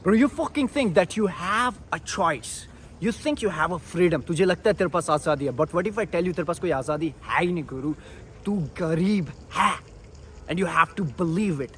Bro, you fucking think that you have a choice. You think you have a freedom. तुझे लगता है तेरे पास आज़ादी है. But what if I tell you तेरे पास कोई आज़ादी है ही नहीं गुरु. तू गरीब है. And you have to believe it.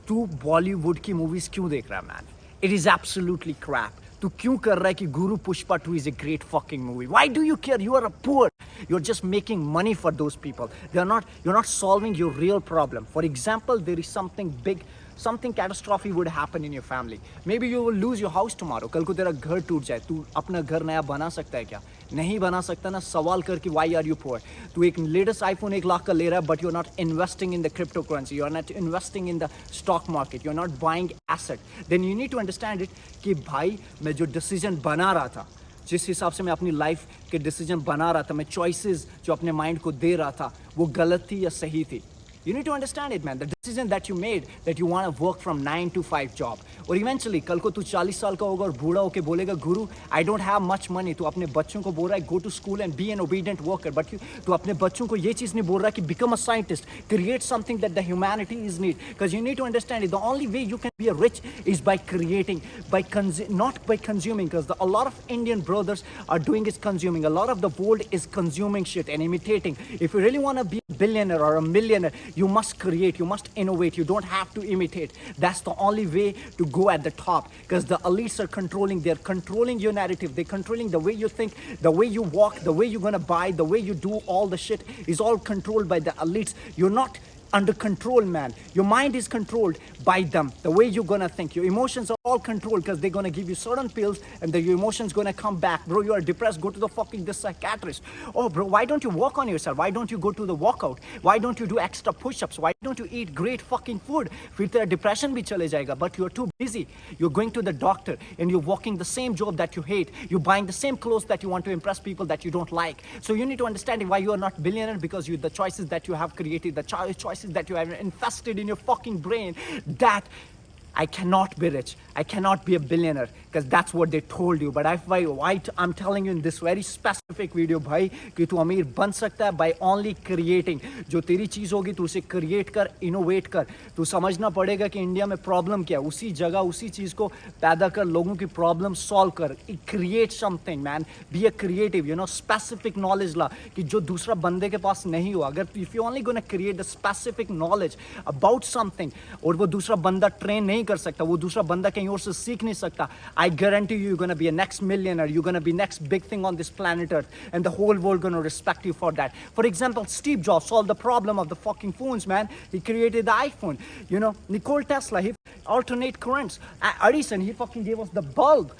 तू बॉलीवुड की मूवीज क्यों देख रहा है man? It is absolutely crap. तू क्यों कर रहा है कि गुरु Pushpa 2 is a great fucking movie? Why do you care? You are a poor. You're just making money for those people. You're not solving your real problem. For example, there is something big, something catastrophe would happen in your family. Maybe you will lose your house tomorrow. कल को तेरा घर टूट जाए. तू अपना घर नया बना सकता है क्या? नहीं बना सकता ना. सवाल कर कि why are you poor? तू एक लेटेस्ट आईफोन 1 लाख का ले रहा है, but you're not investing in the cryptocurrency. You're not investing in the stock market. You're not buying asset. Then you need to understand it कि भाई मैं जो डिसीजन बना रहा था, जिस हिसाब से मैं अपनी लाइफ के डिसीजन बना रहा था, मैं चॉइसेस जो अपने माइंड को दे रहा था, वो गलत थी या सही थी? You need to understand it, man. The decision that you made, that you want to work from 9 to 5 job. और eventually कल को तू 40 साल का होगा और बूढ़ा होके बोलेगा गुरु I don't have much money. तू अपने बच्चों को बोल रहा है go to school and be an obedient worker. But तू अपने बच्चों को ये चीज़ नहीं बोल रहा कि become a scientist, create something that the humanity is need. Because you need to understand it. The only way you can be a rich is by creating, not by consuming. Because a lot of Indian brothers are doing is consuming. A lot of the world is consuming shit and imitating. If you really want to be a billionaire or a millionaire, you must create, you must innovate, you don't have to imitate. That's the only way to go at the top, because the elites are controlling, they're controlling your narrative, they're controlling the way you think, the way you walk, the way you're gonna buy, the way you do all the shit is all controlled by the elites. You're not under control, man. Your mind is controlled by them. The way you're gonna think, your emotions are all controlled because they're gonna give you certain pills and then your emotions gonna come back. Bro, you are depressed, go to the fucking this psychiatrist. Oh bro, why don't you work on yourself? Why don't you go to the workout? Why don't you do extra push-ups? Why don't you eat great fucking food? फिर तेरा depression भी चले जाएगा. But you're too busy. You're going to the doctor and you're working the same job that you hate. You're buying the same clothes that you want to impress people that you don't like. So you need to understand why you are not billionaire, because the choices that you have created, the choices that you have infested in your fucking brain, that I cannot be rich, I cannot be a billionaire, because that's what they told you. But I'm telling you in this very specific video भाई कि तू अमीर बन सकता है by only creating. जो तेरी चीज़ होगी तू उसे create कर, innovate कर. तू समझना पड़ेगा कि इंडिया में प्रॉब्लम क्या है, उसी जगह उसी चीज़ को पैदा कर, लोगों की प्रॉब्लम सॉल्व कर. Create something, man. Be a creative, specific knowledge ला कि जो दूसरा बंदे के पास नहीं हो. अगर if you only gonna create the specific knowledge about something और वो दूसरा बंदा ट्रेन नहीं कर सकता, वो दूसरा बंदा कहीं और से सीख नहीं सकता, I guarantee you're gonna be a next millionaire, you're gonna be next big thing on this planet Earth, and the whole world gonna respect you for that. For example, Steve Jobs solved the problem of the fucking phones, man. He created the iPhone. Nikola Tesla, he alternate currents. Edison, he fucking gave us the bulb.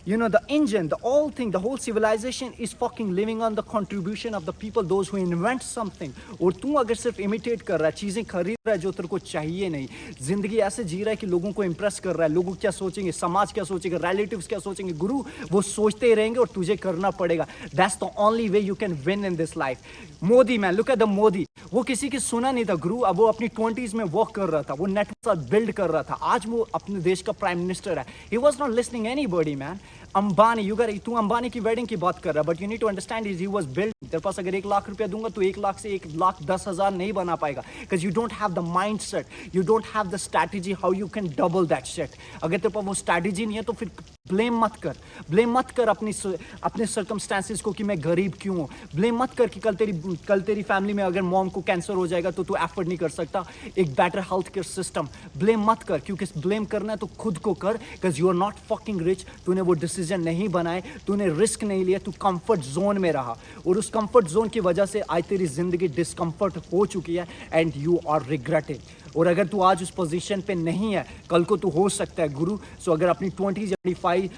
The engine, the whole civilization is fucking living on the contribution of the people, those who invent something. और तू अगर सिर्फ imitate कर रहा है, चीज़ें खरीद रहा है जो तेरे को चाहिए नहीं, जिंदगी ऐसे जी रहा है कि लोगों को impress कर रहा है, लोग क्या सोचेंगे, समाज क्या सोचेगा, relatives क्या सोचेंगे, गुरु वो सोचते ही रहेंगे और तुझे करना पड़ेगा. That's the only way you can win in this life. Modi, man, look at the Modi. वो किसी की सुना नहीं था गुरु, अब वो अपनी 20s में वर्क कर रहा था, वो नेटवर्क बिल्ड कर रहा था, आज वो अपने देश का प्राइम मिनिस्टर है. He was not listening anybody, man. Ambani, तू अंबानी की वेडिंग की बात कर रहा है, but you need to understand he was build. तेरे पास अगर 1 लाख रुपया दूंगा तो 1 लाख से 1,10,000 नहीं बना पाएगा, because you don't have the mind set, you don't have the strategy how you can double that shit. अगर तेरे पास वो स्ट्रैटेजी नहीं है तो फिर ब्लेम मत कर अपने सर्कमस्टेंसेस को कि मैं गरीब क्यों हूँ. ब्लेम मत कर कि कल तेरी फैमिली में अगर मॉम को कैंसर हो जाएगा तो तू एफर्ट नहीं कर सकता एक better health care system. Blame मत कर, क्योंकि ब्लेम करना है तो खुद को कर, because you are not fucking rich. तूने वो डिसीजन नहीं बनाए, तूने रिस्क नहीं लिया, तू कंफर्ट जोन में रहा, और उस कंफर्ट जोन की वजह से आज तेरी जिंदगी डिस्कम्फर्ट हो चुकी है एंड यू आर रिग्रेटिंग. और अगर तू आज उस पोजीशन पे नहीं है, कल को तू हो सकता है गुरु. सो अगर अपनी 20s 25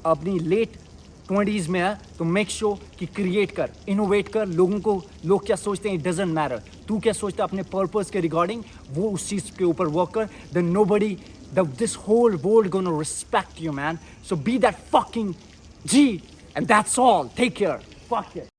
अपनी लेट 20s में है तो मेक श्योर कि क्रिएट कर, इनोवेट कर. लोग क्या सोचते हैं, इट डजंट मैटर. तू क्या सोचता है अपने पर्पस के रिगार्डिंग, वो उस चीज़ के ऊपर वर्क कर. Then nobody, this whole world gonna respect you, man. So be that fucking G, and that's all. Take care. Fuck it.